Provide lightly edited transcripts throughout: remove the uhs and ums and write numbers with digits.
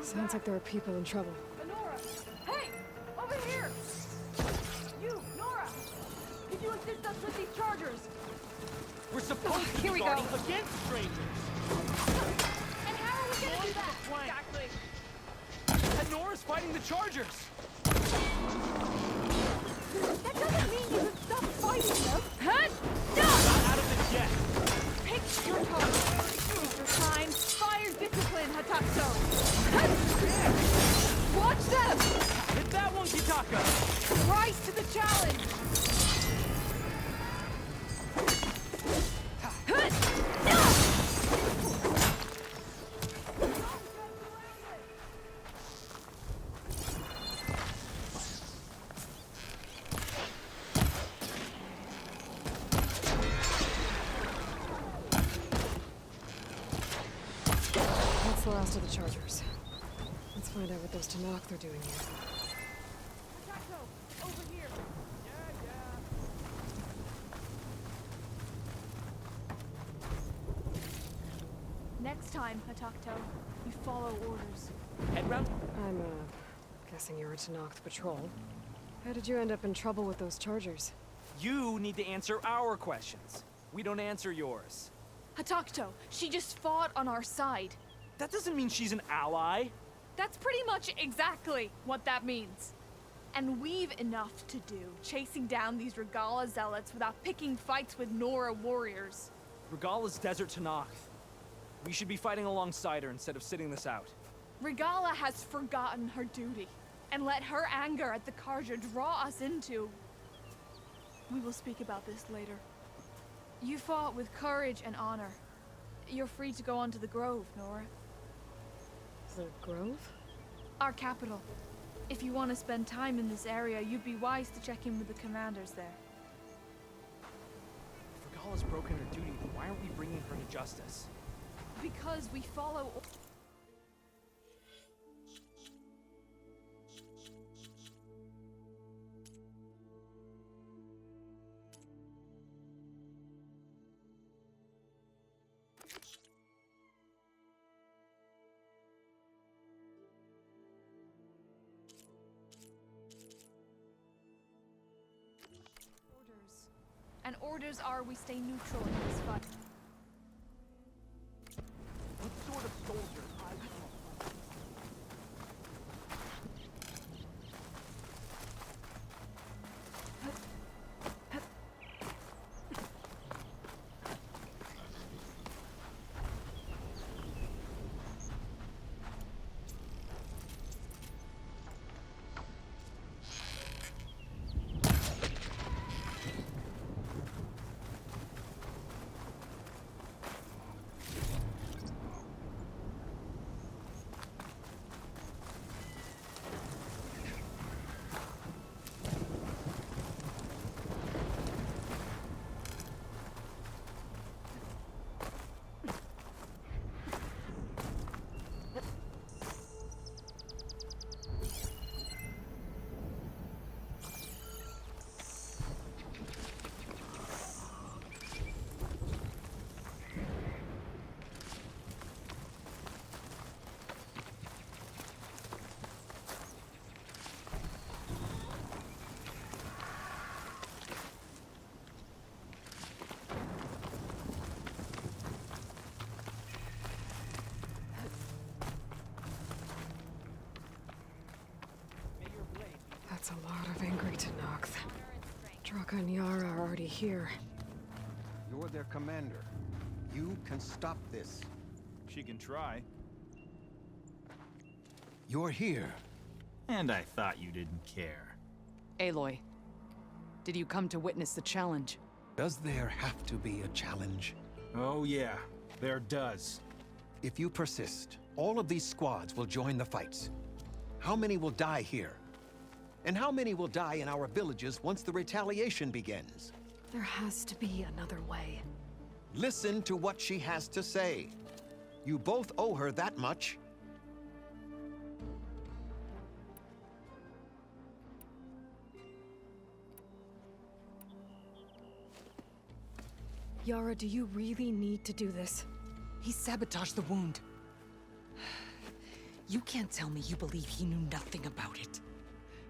Sounds like there are people in trouble. Nora! Hey! Over here! You, Nora! Can you assist us with these chargers? We're supposed to here be we guarding go. against strangers. And how are we gonna do that? Flank. Exactly. And Nora's fighting the chargers. That doesn't mean you can stop fighting them. Huh? Not out of it yet. Pick your target. Your time. Fire discipline, Hatakso. Watch them! Hit that one, Kitaka. Rise to the challenge! That's the last of the chargers. Let's find out what those Tenakth are doing here. Hatakso, over here. Next time, Hatakto, you follow orders. Head round. I'm, guessing you're a Tenakth patrol. How did you end up in trouble with those chargers? You need to answer our questions. We don't answer yours. Hatakto, she just fought on our side. That doesn't mean she's an ally. That's pretty much exactly what that means. And we've enough to do chasing down these Regalla zealots without picking fights with Nora warriors. Regala's Desert Tenakth. We should be fighting alongside her instead of sitting this out. Regalla has forgotten her duty and let her anger at the Carja draw us into... We will speak about this later. You fought with courage and honor. You're free to go on to the Grove, Nora. The Grove? Our capital. If you want to spend time in this area, you'd be wise to check in with the commanders there. If Regala's broken her duty, then why aren't we bringing her to justice? Because we follow... orders. And orders are we stay neutral in this fight. What sort of soldier? That's a lot of angry Tenakth. Draka and Yara are already here. You're their commander. You can stop this. She can try. You're here. And I thought you didn't care. Aloy, did you come to witness the challenge? Does there have to be a challenge? Oh yeah, there does. If you persist, all of these squads will join the fights. How many will die here? And how many will die in our villages once the retaliation begins? There has to be another way. Listen to what she has to say. You both owe her that much. Yara, do you really need to do this? He sabotaged the wound. You can't tell me you believe he knew nothing about it.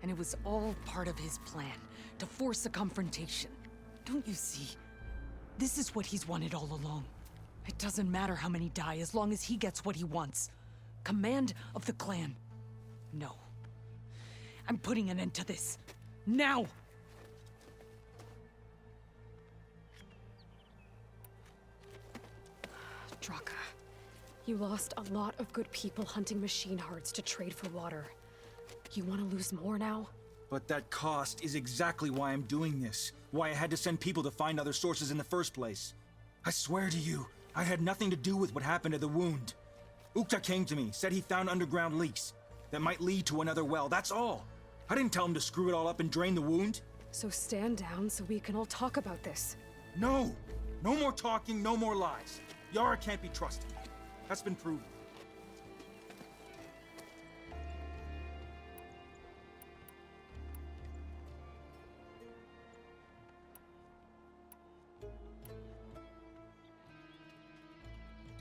And it was all part of his plan, to force a confrontation. Don't you see? This is what he's wanted all along. It doesn't matter how many die as long as he gets what he wants. Command of the clan. No. I'm putting an end to this. Now! Draka, you lost a lot of good people hunting machine hearts to trade for water. You want to lose more now? But that cost is exactly why I'm doing this. Why I had to send people to find other sources in the first place. I swear to you, I had nothing to do with what happened to the wound. Ukta came to me, said he found underground leaks that might lead to another well, that's all. I didn't tell him to screw it all up and drain the wound. So stand down so we can all talk about this. No! No more talking, no more lies. Yara can't be trusted. That's been proven.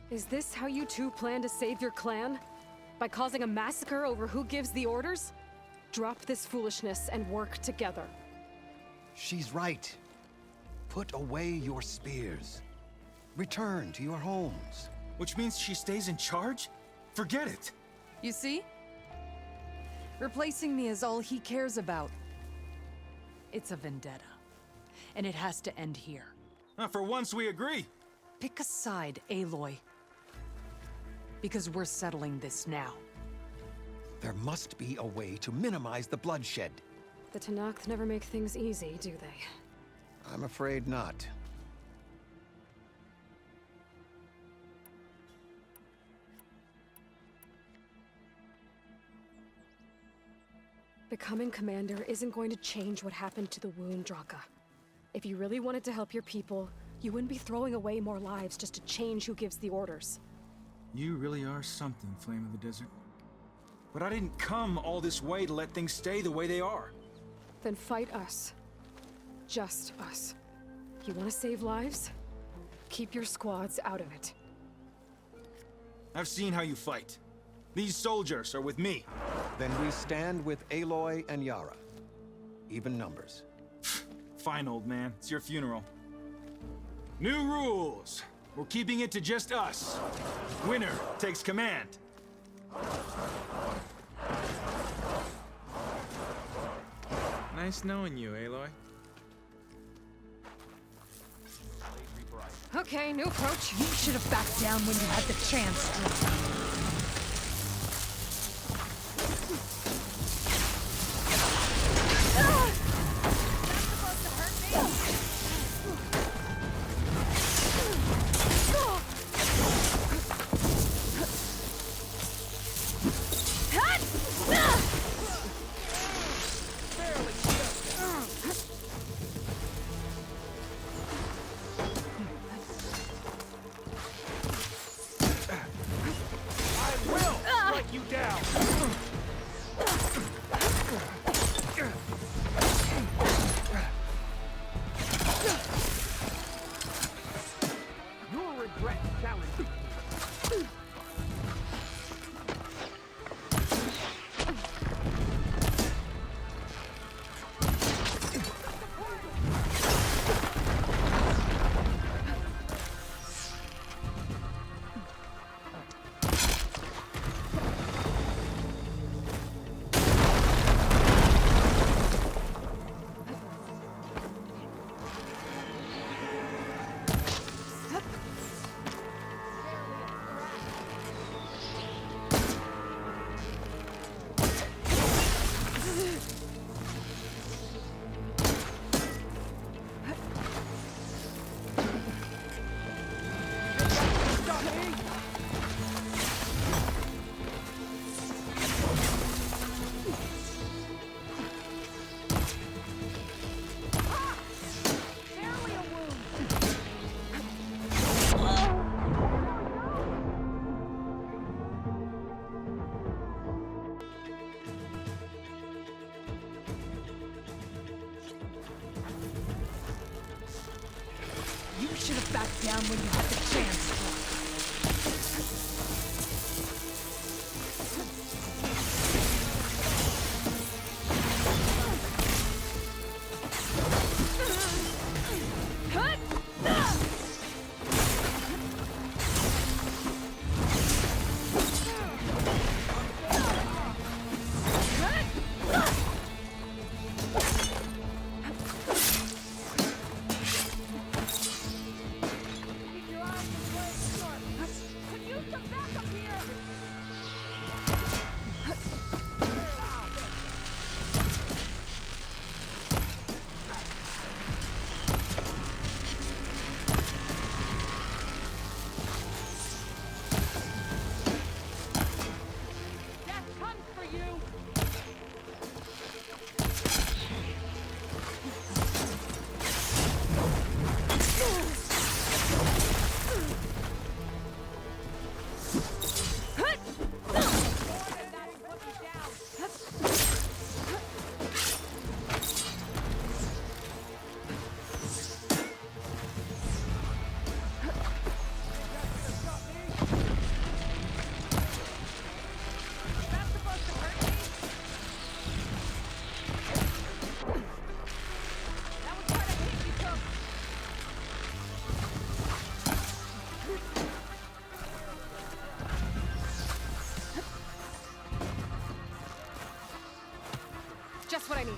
Is this how you two plan to save your clan? By causing a massacre over who gives the orders? Drop this foolishness and work together. She's right. Put away your spears. Return to your homes. Which means she stays in charge? Forget it! You see? Replacing me is all he cares about. It's a vendetta. And it has to end here. For once we agree. Pick a side, Aloy. Because we're settling this now. There must be a way to minimize the bloodshed. The Tenakth never make things easy, do they? I'm afraid not. Becoming commander isn't going to change what happened to the wound, Draka. If you really wanted to help your people, you wouldn't be throwing away more lives just to change who gives the orders. You really are something, Flame of the Desert. But I didn't come all this way to let things stay the way they are. Then fight us. Just us. You want to save lives? Keep your squads out of it. I've seen how you fight. These soldiers are with me. Then we stand with Aloy and Yara. Even numbers. Fine, old man. It's your funeral. New rules. We're keeping it to just us. Winner takes command. Nice knowing you, Aloy. Okay, new approach. You should have backed down when you had the chance, Draka. You should have backed down when you had the chance. Just what I need.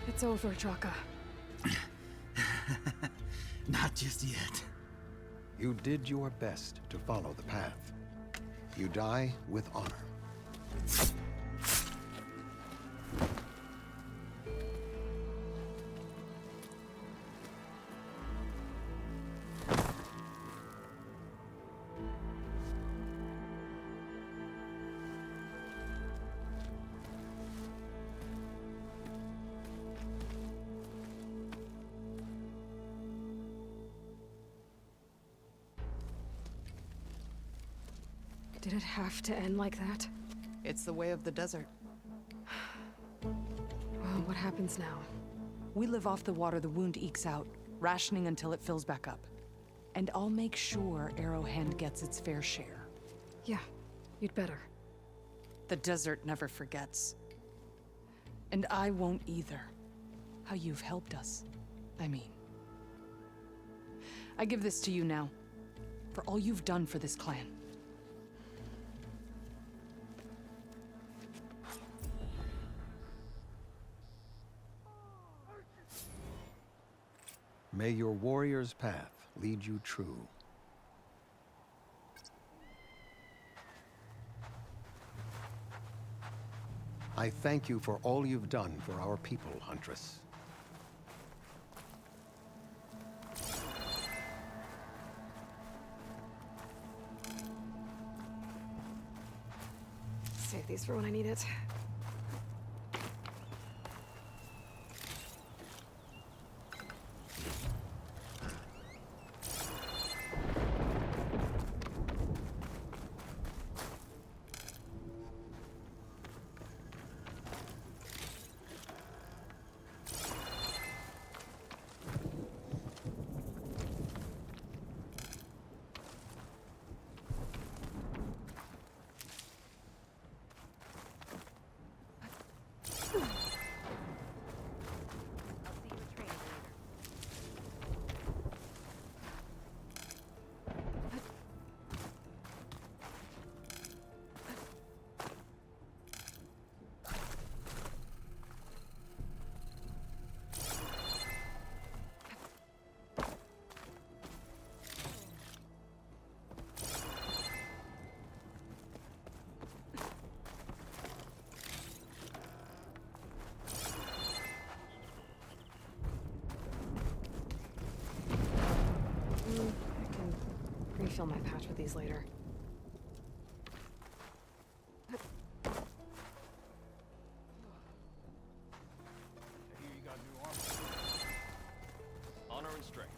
It's over, Draka. Not just yet. You did your best to follow the path. You die with honor. Did it have to end like that? It's the way of the desert. Well, what happens now? We live off the water the wound ekes out, rationing until it fills back up. And I'll make sure Arrowhand gets its fair share. Yeah, you'd better. The desert never forgets. And I won't either. How you've helped us, I mean. I give this to you now, for all you've done for this clan. May your warrior's path lead you true. I thank you for all you've done for our people, Huntress. Save these for when I need it. I can refill my patch with these later. Honor and strength.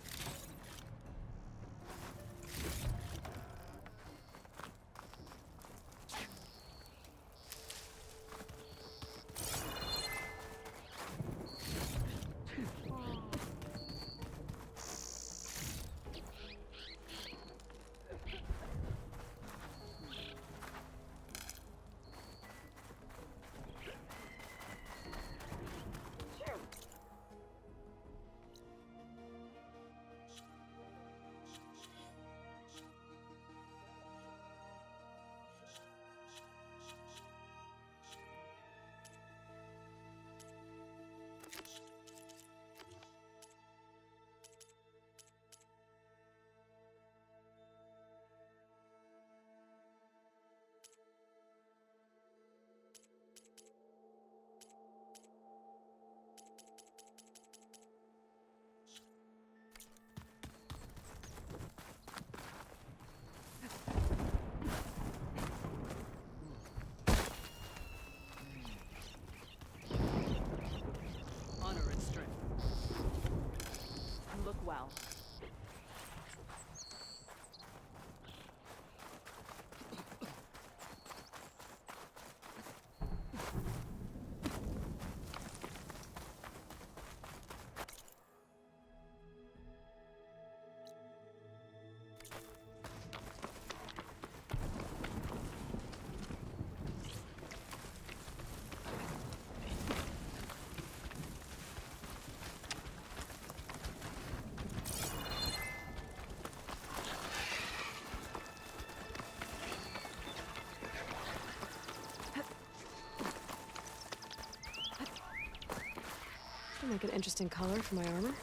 Make an interesting color for my armor.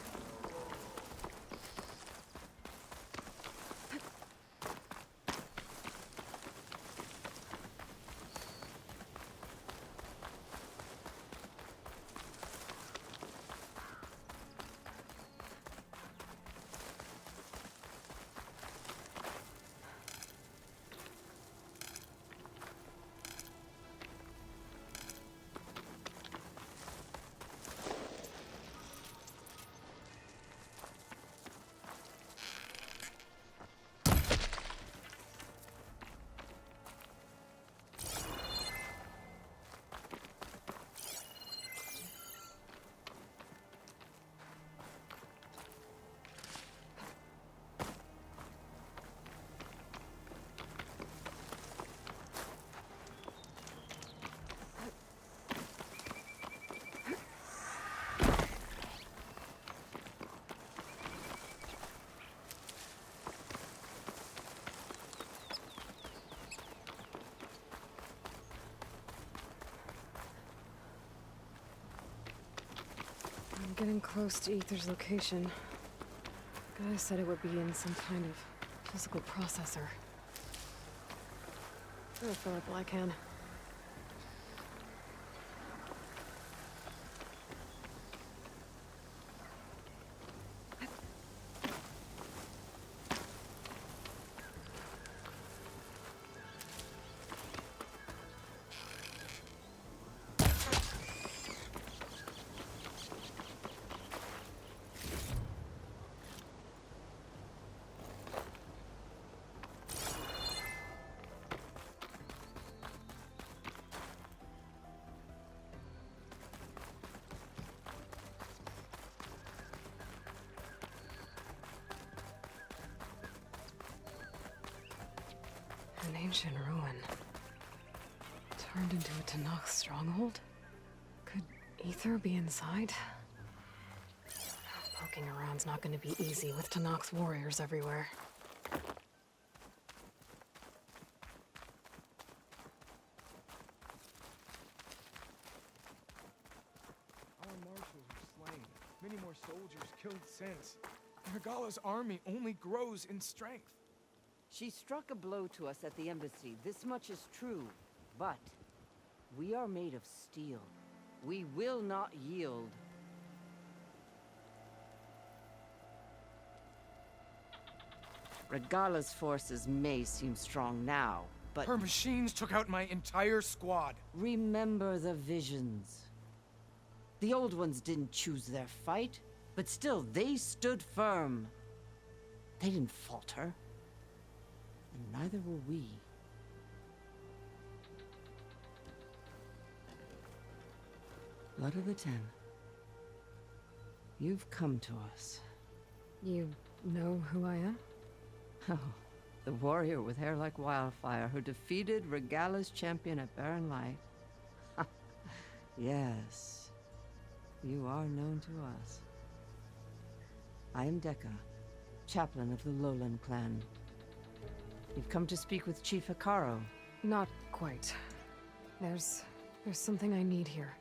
I'm getting close to Aether's location. Guy said it would be in some kind of physical processor. I'll fill up while I can. An ancient ruin. Turned into a Tanakh stronghold? Could Aether be inside? Poking around's not gonna be easy with Tanakh's warriors everywhere. Our marshals were slain. Many more soldiers killed since. Regala's army only grows in strength. She struck a blow to us at the embassy. This much is true. But we are made of steel. We will not yield. Regala's forces may seem strong now, but Her machines took out my entire squad. remember the visions. The old ones didn't choose their fight, but still they stood firm. They didn't falter. And neither will we. Blood of the Ten. You've come to us. You know who I am? Oh, the warrior with hair like wildfire who defeated Regala's champion at Barren Light. Yes, you are known to us. I am Dekka, chaplain of the Lowland clan. You've come to speak with Chief Hekarro. Not quite. There's something I need here.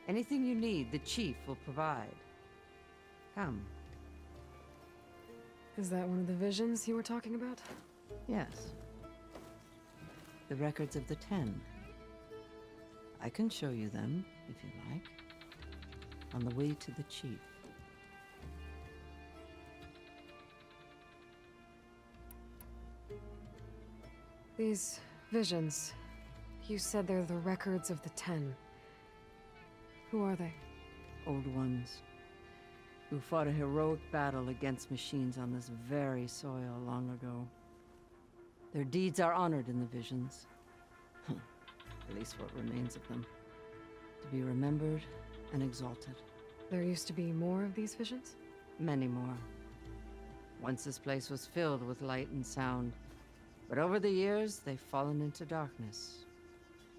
Anything you need, the chief will provide. Come. Is that one of the visions you were talking about? Yes. The records of the Ten. I can show you them, if you like. On the way to the chief. These visions. You said they're the records of the Ten. Who are they? Old ones. Who fought a heroic battle against machines on this very soil long ago. Their deeds are honored in the visions. At least what remains of them. To be remembered and exalted. There used to be more of these visions? Many more. Once this place was filled with light and sound. But over the years, they've fallen into darkness.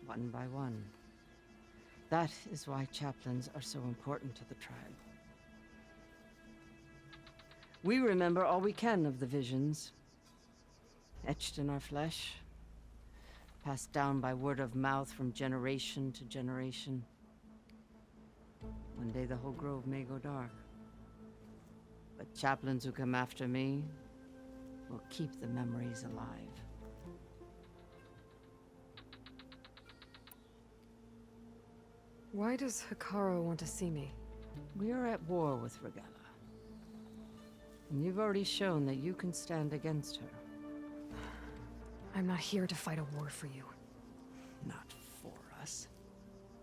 One by one. That is why chaplains are so important to the tribe. We remember all we can of the visions. Etched in our flesh. Passed down by word of mouth from generation to generation. One day the whole grove may go dark. But chaplains who come after me will keep the memories alive. Why does Hikaru want to see me? We are at war with Regalla. And you've already shown that you can stand against her. I'm not here to fight a war for you. Not for us.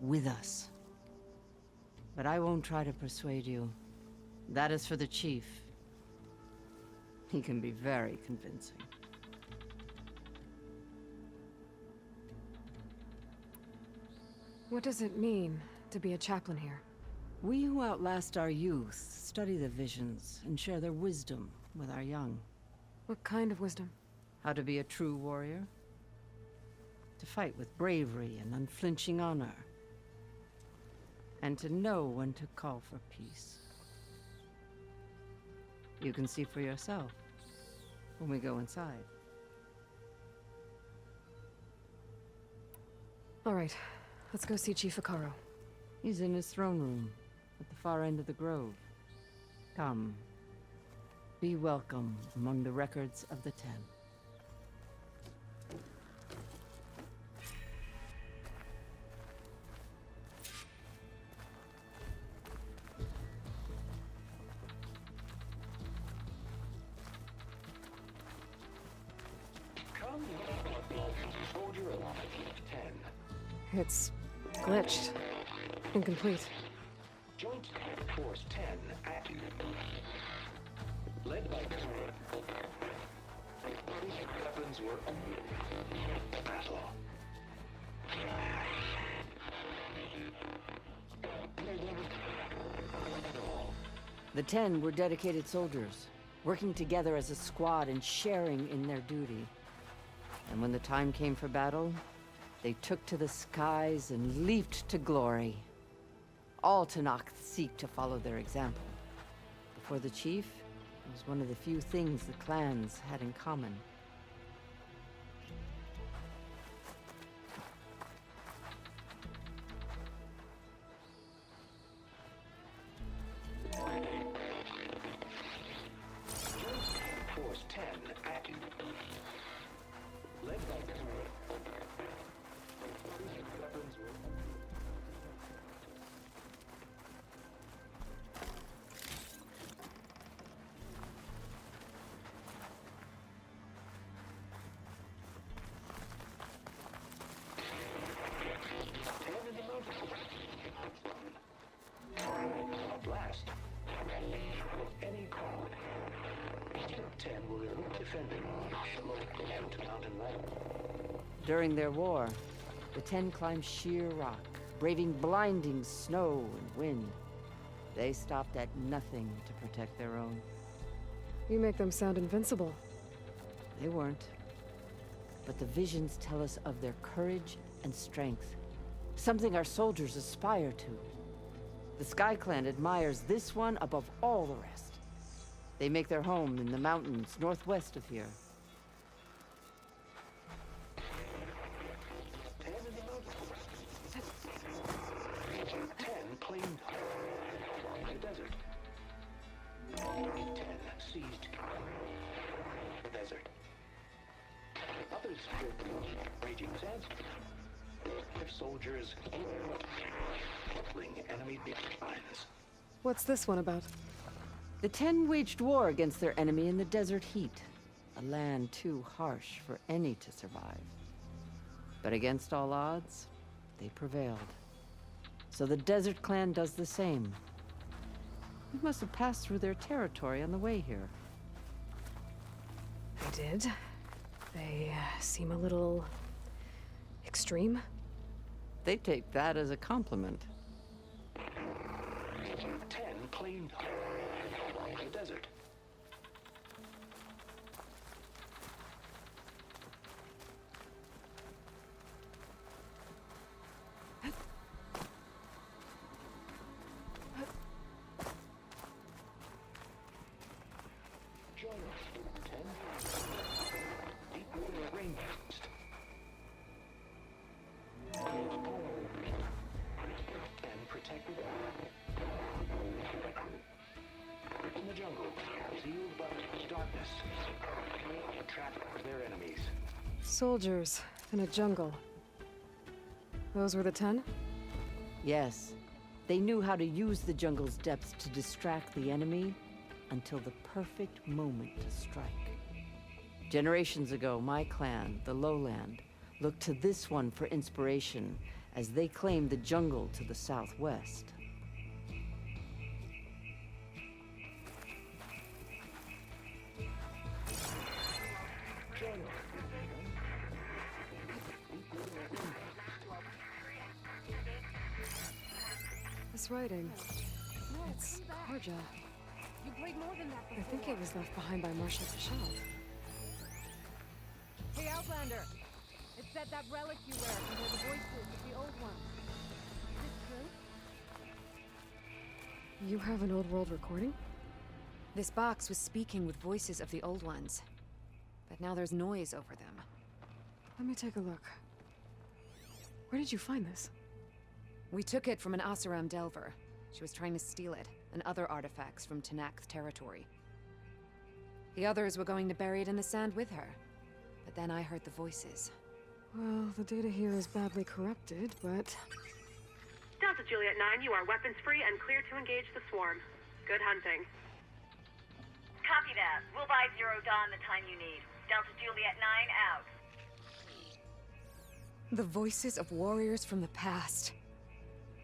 With us. But I won't try to persuade you. That is for the chief. He can be very convincing. What does it mean to be a chaplain here? We who outlast our youth study the visions and share their wisdom with our young. What kind of wisdom? How to be a true warrior. To fight with bravery and unflinching honor. And to know when to call for peace. You can see for yourself when we go inside. All right, let's go see Chief Hikaru. He's in his throne room at the far end of the grove. Come. Be welcome among the records of the Ten. It's glitched. Incomplete. Joint Force 10 active. Led by weapons were battle. The Ten were dedicated soldiers, working together as a squad and sharing in their duty. And when the time came for battle, they took to the skies and leaped to glory. All Tenakth seek to follow their example. Before the chief, it was one of the few things the clans had in common. Force 10 active. Led by weapons were blast. Any crowd. 10 will remove defending to mountain ladder. During their war, the Ten climbed sheer rock, braving blinding snow and wind. They stopped at nothing to protect their own. You make them sound invincible. They weren't. But the visions tell us of their courage and strength. Something our soldiers aspire to. The Sky Clan admires this one above all the rest. They make their home in the mountains northwest of here. 10 claimed the desert. 10 seized the desert. Others feared the raging sandstorm. Their soldiers battling enemy lines. What's this one about? The Ten waged war against their enemy in the desert heat, a land too harsh for any to survive. But against all odds, they prevailed. So the Desert Clan does the same. We must have passed through their territory on the way here. I did. They seem a little extreme. They take that as a compliment. 10 claimed the desert. Join us, 10. Deep water rainforest. And protected. Their enemies. Soldiers in a jungle. Those were the 10? Yes. They knew how to use the jungle's depths to distract the enemy until the perfect moment to strike. Generations ago, my clan, the Lowland, looked to this one for inspiration as they claimed the jungle to the southwest. This writing. It's Karja. You played more than that I think it was left behind by Marshal Pashal. Hey, Outlander! It said that relic you wear can hear the voices of the old ones. Is this true? You have an old world recording? This box was speaking with voices of the old ones. But now there's noise over them. Let me take a look. Where did you find this? We took it from an Oseram Delver. She was trying to steal it, and other artifacts from Tenakth territory. The others were going to bury it in the sand with her. But then I heard the voices. Well, the data here is badly corrupted, but... Delta Juliet 9, you are weapons free and clear to engage the swarm. Good hunting. Copy that. We'll buy Zero Dawn the time you need. Delta Juliet 9 out. The voices of warriors from the past.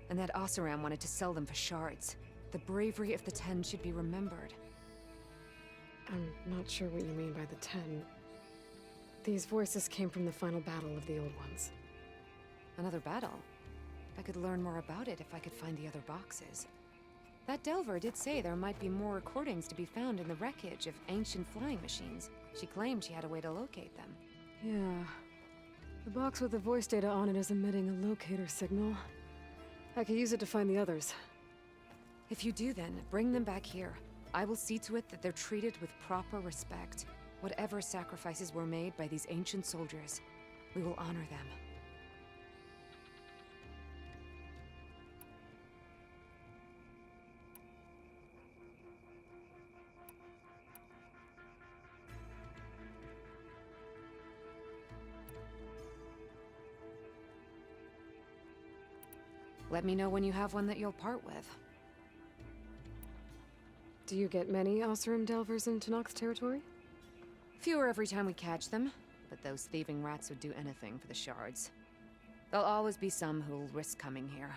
And that Oseram wanted to sell them for shards. The bravery of the 10 should be remembered. I'm not sure what you mean by the 10. These voices came from the final battle of the Old Ones. Another battle? I could learn more about it if I could find the other boxes. That Delver did say there might be more recordings to be found in the wreckage of ancient flying machines. She claimed she had a way to locate them. Yeah. The box with the voice data on it is emitting a locator signal. I could use it to find the others. If you do then, bring them back here. I will see to it that they're treated with proper respect. Whatever sacrifices were made by these ancient soldiers, we will honor them. Let me know when you have one that you'll part with. Do you get many Oseram Delvers in Tenakth territory? Fewer every time we catch them, but those thieving rats would do anything for the shards. There'll always be some who'll risk coming here.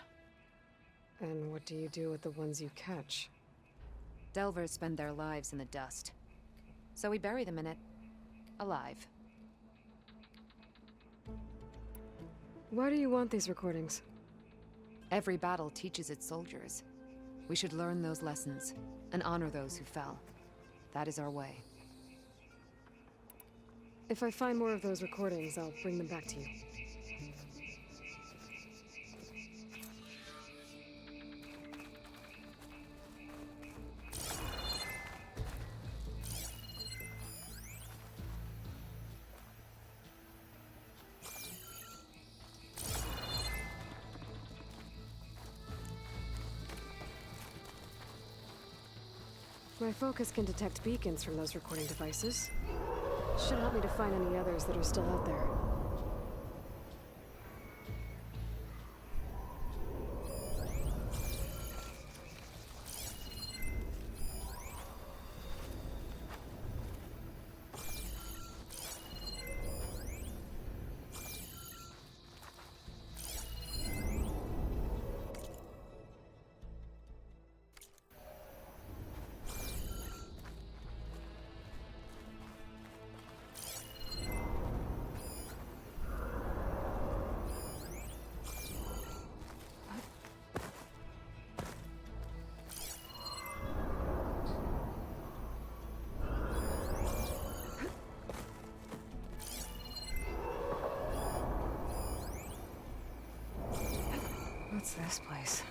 And what do you do with the ones you catch? Delvers spend their lives in the dust. So we bury them in it, alive. Why do you want these recordings? Every battle teaches its soldiers. We should learn those lessons, and honor those who fell. That is our way. If I find more of those recordings, I'll bring them back to you. My focus can detect beacons from those recording devices. Should help me to find any others that are still out there. What's this place?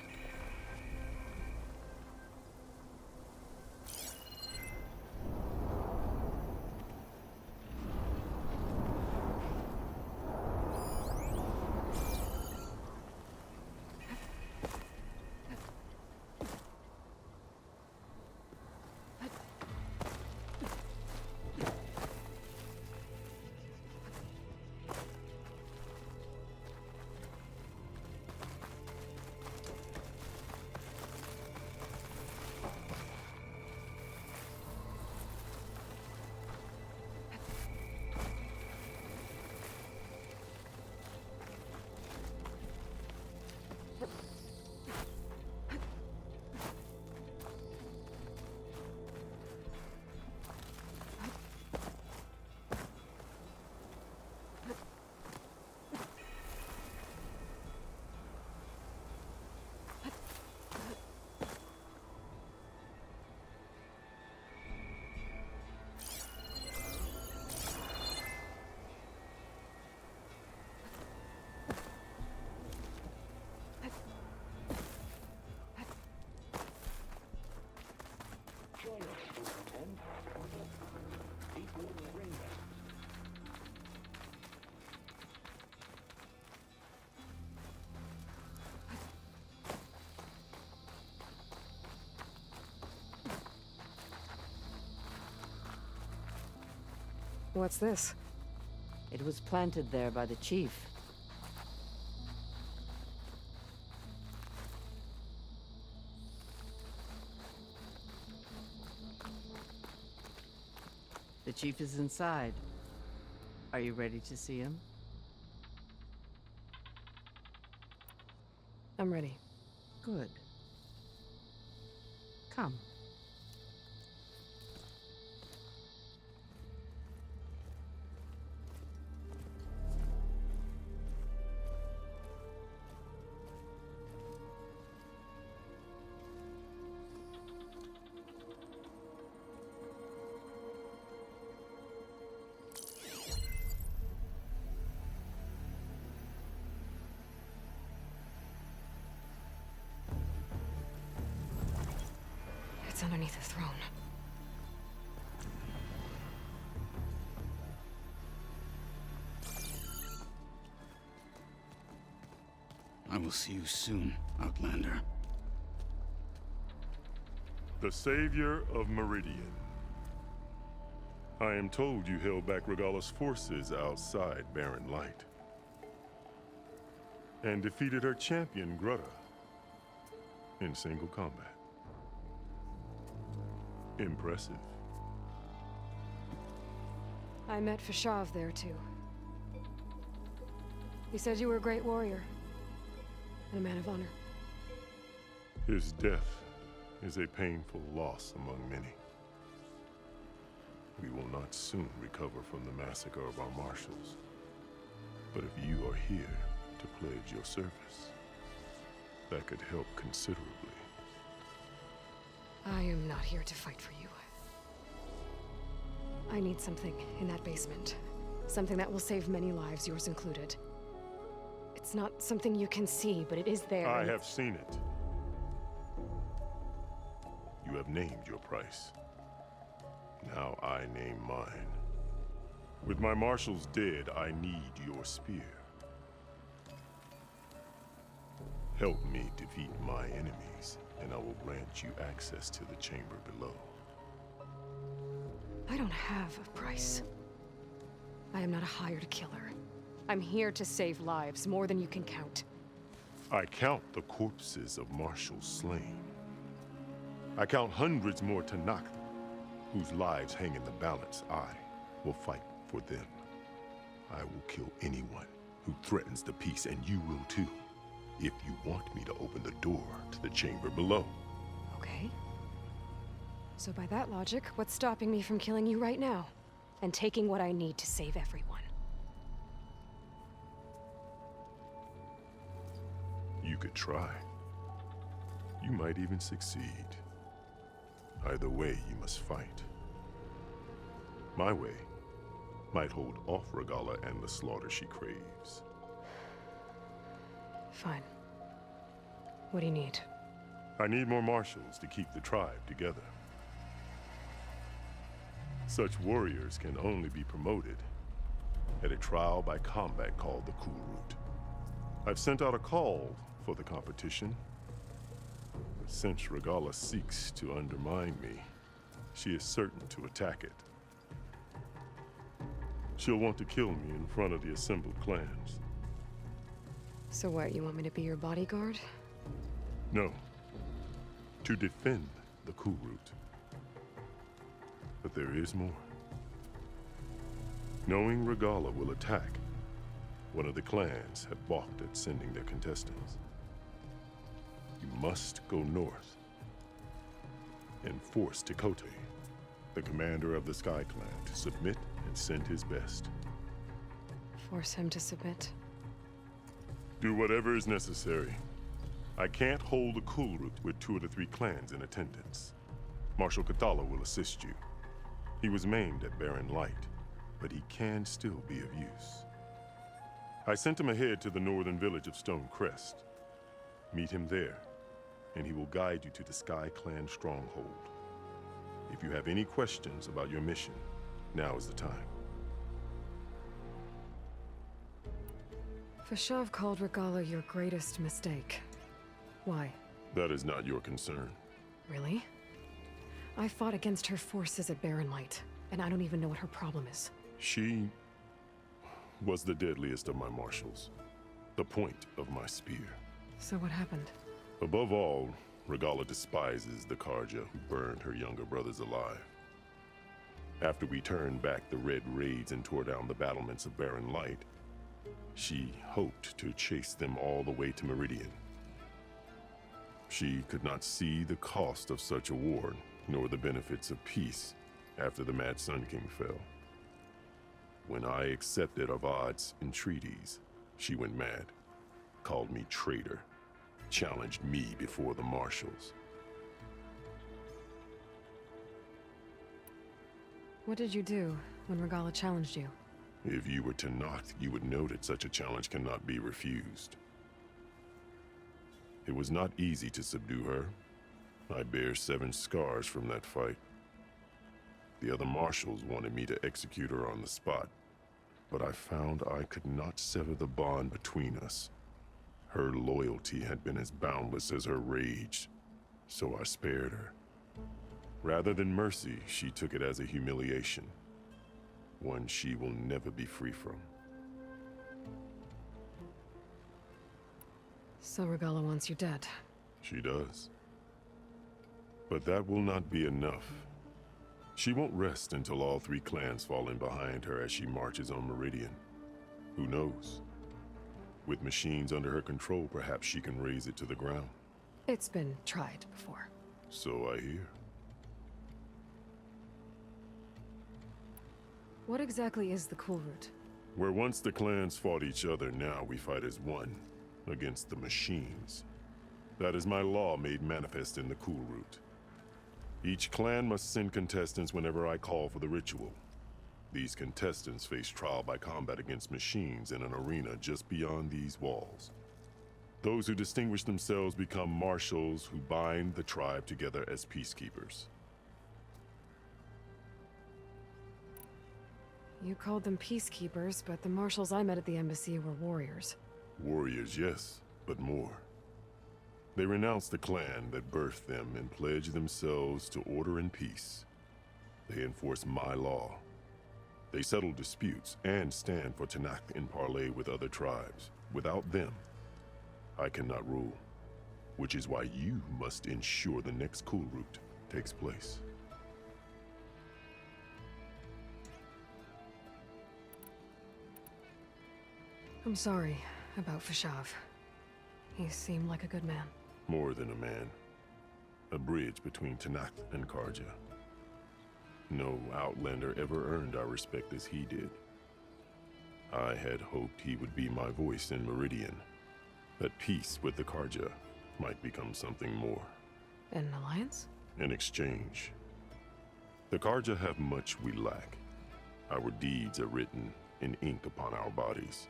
What's this? It was planted there by the chief. The chief is inside. Are you ready to see him? I'm ready. Good. Come. It's underneath the throne. I will see you soon, Outlander. The Savior of Meridian. I am told you held back Regalla's forces outside Barren Light. And defeated her champion, Grutta, in single combat. Impressive. I met Fashav there, too. He said you were a great warrior. And a man of honor. His death is a painful loss among many. We will not soon recover from the massacre of our marshals. But if you are here to pledge your service, that could help considerably. I am not here to fight for you. I need something in that basement. Something that will save many lives, yours included. It's not something you can see, but it is there. I have seen it. You have named your price. Now I name mine. With my marshals dead, I need your spear. Help me defeat my enemies, and I will grant you access to the chamber below. I don't have a price. I am not a hired killer. I'm here to save lives, more than you can count. I count the corpses of marshals slain. I count hundreds more Tenakth, whose lives hang in the balance. I will fight for them. I will kill anyone who threatens the peace, and you will too, if you want me to open the door to the chamber below. Okay. So by that logic, what's stopping me from killing you right now? And taking what I need to save everyone? You could try. You might even succeed. Either way, you must fight. My way might hold off Regalla and the slaughter she craves. Fine. What do you need? I need more marshals to keep the tribe together. Such warriors can only be promoted at a trial by combat called the Kulrut. I've sent out a call for the competition, but since Regalla seeks to undermine me, she is certain to attack it. She'll want to kill me in front of the assembled clans. So what, you want me to be your bodyguard? No, to defend the Kulrut. But there is more. Knowing Regalla will attack, one of the clans have balked at sending their contestants. You must go north and force Tekotteh, the commander of the Sky Clan, to submit and send his best. Force him to submit? Do whatever is necessary. I can't hold the Kulrut with 2 of the 3 clans in attendance. Marshal Kathala will assist you. He was maimed at Barren Light, but he can still be of use. I sent him ahead to the northern village of Stone Crest. Meet him there, and he will guide you to the Sky Clan stronghold. If you have any questions about your mission, now is the time. Fashav called Regalla your greatest mistake. Why? That is not your concern. Really? I fought against her forces at Barren Light, and I don't even know what her problem is. She was the deadliest of my marshals, the point of my spear. So what happened? Above all, Regalla despises the Carja who burned her younger brothers alive. After we turned back the Red Raids and tore down the battlements of Barren Light, she hoped to chase them all the way to Meridian. She could not see the cost of such a war, nor the benefits of peace after the Mad Sun King fell. When I accepted Avad's entreaties, she went mad, called me traitor, challenged me before the marshals. What did you do when Regalla challenged you? If you were Tenakth, you would know that such a challenge cannot be refused. It was not easy to subdue her. I bear 7 scars from that fight. The other marshals wanted me to execute her on the spot, but I found I could not sever the bond between us. Her loyalty had been as boundless as her rage, so I spared her. Rather than mercy, she took it as a humiliation, one she will never be free from. So Regalla wants you dead. She does. But that will not be enough. She won't rest until all 3 clans fall in behind her as she marches on Meridian. Who knows? With machines under her control, perhaps she can raise it to the ground. It's been tried before. So I hear. What exactly is the Cool Route? Where once the clans fought each other, now we fight as one, against the machines. That is my law made manifest in the Cool Route. Each clan must send contestants whenever I call for the ritual. These contestants face trial by combat against machines in an arena just beyond these walls. Those who distinguish themselves become marshals who bind the tribe together as peacekeepers. You called them peacekeepers, but the marshals I met at the embassy were warriors. Warriors, yes, but more. They renounce the clan that birthed them and pledge themselves to order and peace. They enforce my law. They settle disputes and stand for Tenakth in parley with other tribes. Without them, I cannot rule. Which is why you must ensure the next Cool Route takes place. I'm sorry about Fashav. He seemed like a good man. More than a man. A bridge between Tenakth and Carja. No Outlander ever earned our respect as he did. I had hoped he would be my voice in Meridian. That peace with the Carja might become something more. An alliance? In exchange. The Carja have much we lack. Our deeds are written in ink upon our bodies.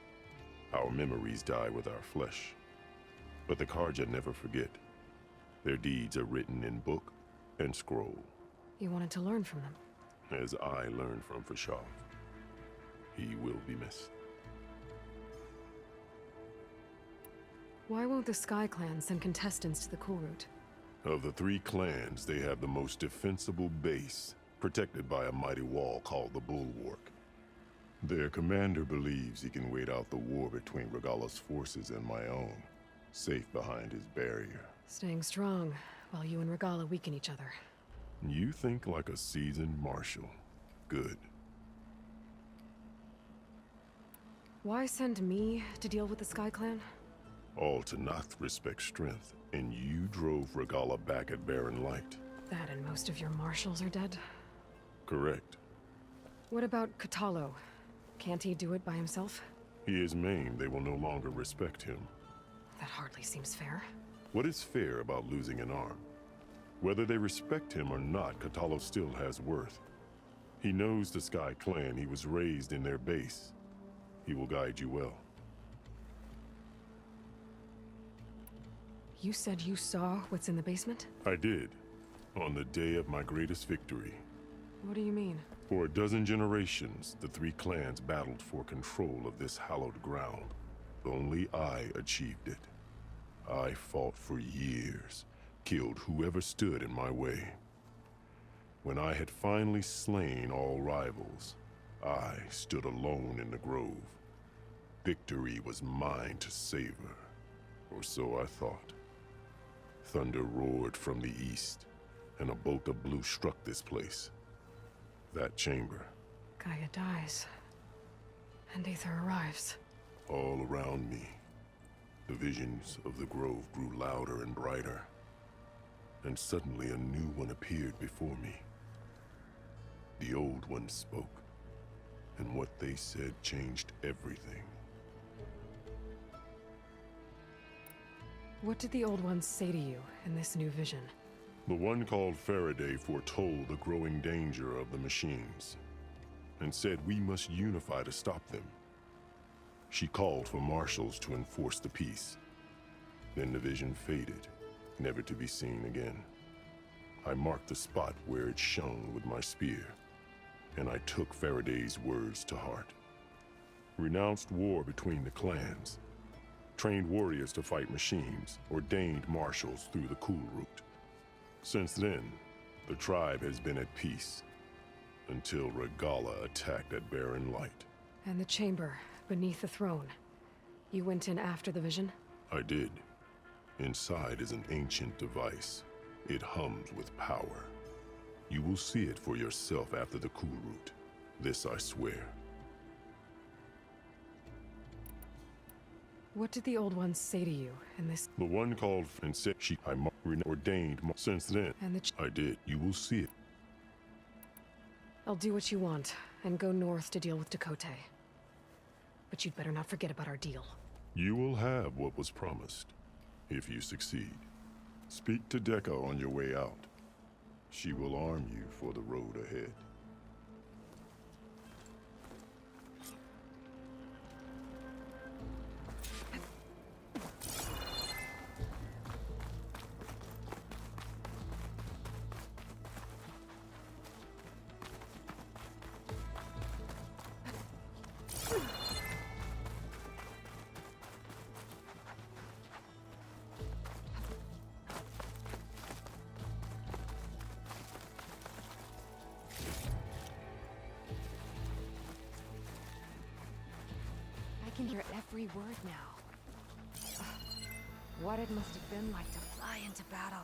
Our memories die with our flesh. But the Carja never forget. Their deeds are written in book and scroll. You wanted to learn from them? As I learned from Fashav. He will be missed. Why won't the Sky Clan send contestants to the Cool Route? Of the 3 clans, they have the most defensible base, protected by a mighty wall called the Bulwark. Their commander believes he can wait out the war between Regalla's forces and my own, safe behind his barrier. Staying strong, while you and Regalla weaken each other. You think like a seasoned marshal. Good. Why send me to deal with the Sky Clan? All Tenakth respect strength, and you drove Regalla back at Barren Light. That and most of your marshals are dead? Correct. What about Kotallo? Can't he do it by himself? He is maimed. They will no longer respect him. That hardly seems fair. What is fair about losing an arm? Whether they respect him or not, Kotallo still has worth. He knows the Sky Clan. He was raised in their base. He will guide you well. You said you saw what's in the basement? I did. On the day of my greatest victory. What do you mean? For a dozen generations, the 3 clans battled for control of this hallowed ground. Only I achieved it. I fought for years, killed whoever stood in my way. When I had finally slain all rivals, I stood alone in the grove. Victory was mine to savor, or so I thought. Thunder roared from the east, and a bolt of blue struck this place. That chamber. Gaia dies. And Aether arrives. All around me, the visions of the grove grew louder and brighter. And suddenly a new one appeared before me. The old one spoke, and what they said changed everything. What did the Old Ones say to you in this new vision? The one called Faraday foretold the growing danger of the machines, and said we must unify to stop them. She called for marshals to enforce the peace. Then the vision faded, never to be seen again. I marked the spot where it shone with my spear, and I took Faraday's words to heart. Renounced war between the clans, trained warriors to fight machines, ordained marshals through the Cool Route. Since then, the tribe has been at peace, until Regalla attacked at Barren Light. And the chamber, beneath the throne. You went in after the vision? I did. Inside is an ancient device. It hums with power. You will see it for yourself after the Cool Route. This I swear. What did the Old Ones say to you in this? The one called and said I ordained. Since then, And I did. You will see it. I'll do what you want, and go north to deal with Dakota. But you'd better not forget about our deal. You will have what was promised, if you succeed. Speak to Dekka on your way out. She will arm you for the road ahead. I can hear every word now. Ugh. What it must have been like to fly into battle.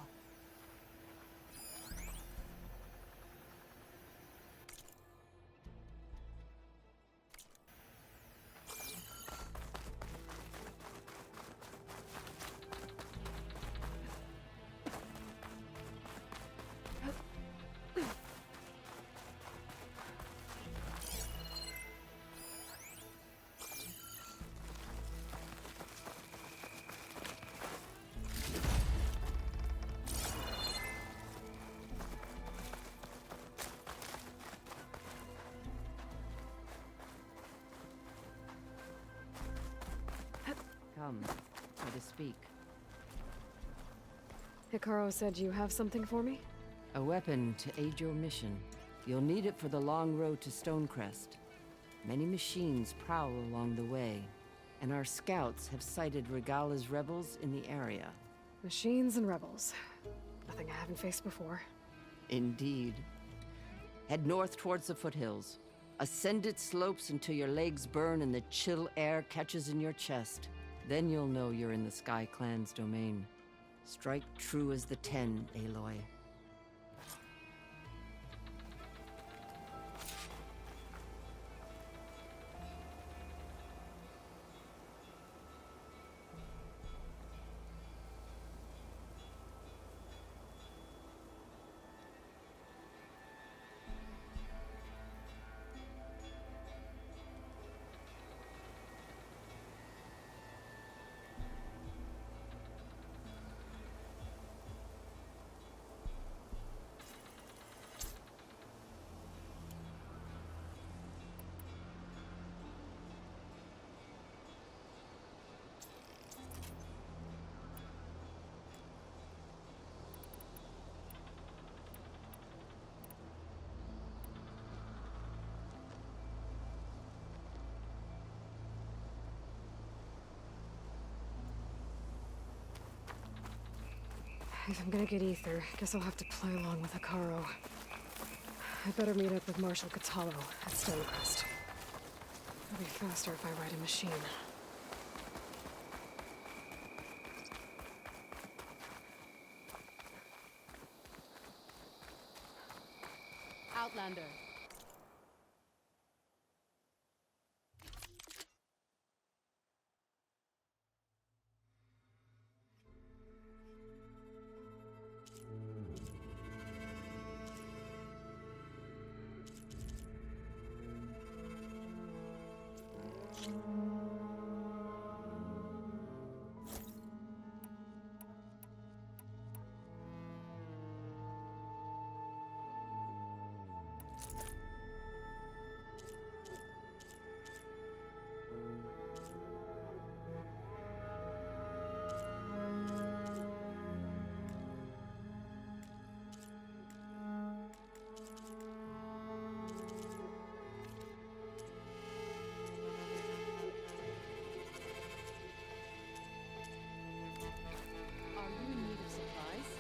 Come, try to speak. Hikaru said you have something for me? A weapon to aid your mission. You'll need it for the long road to Stonecrest. Many machines prowl along the way, and our scouts have sighted Regalla's rebels in the area. Machines and rebels. Nothing I haven't faced before. Indeed. Head north towards the foothills. Ascend its slopes until your legs burn and the chill air catches in your chest. Then you'll know you're in the Sky Clan's domain. Strike true as the 10, Aloy. If I'm gonna get Aether, guess I'll have to play along with Hikaru. I better meet up with Marshal Catallo at Stonecrest. It'll be faster if I ride a machine. Outlander. Are you in need of supplies?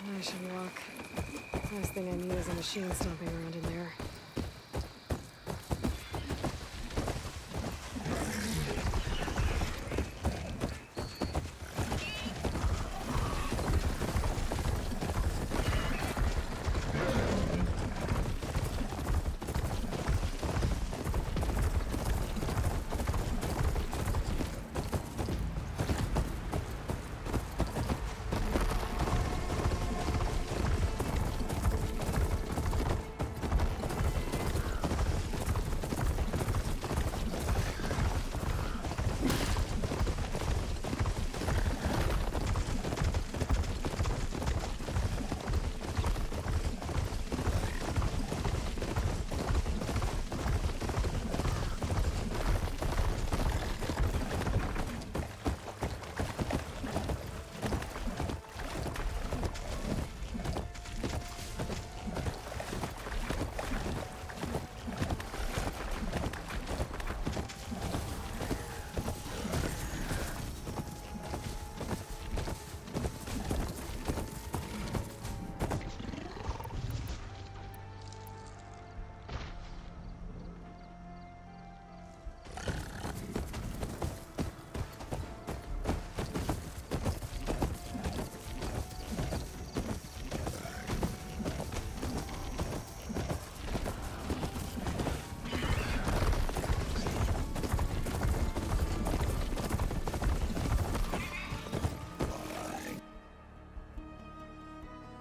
I should walk. Last thing I need is a machine stomping around in there.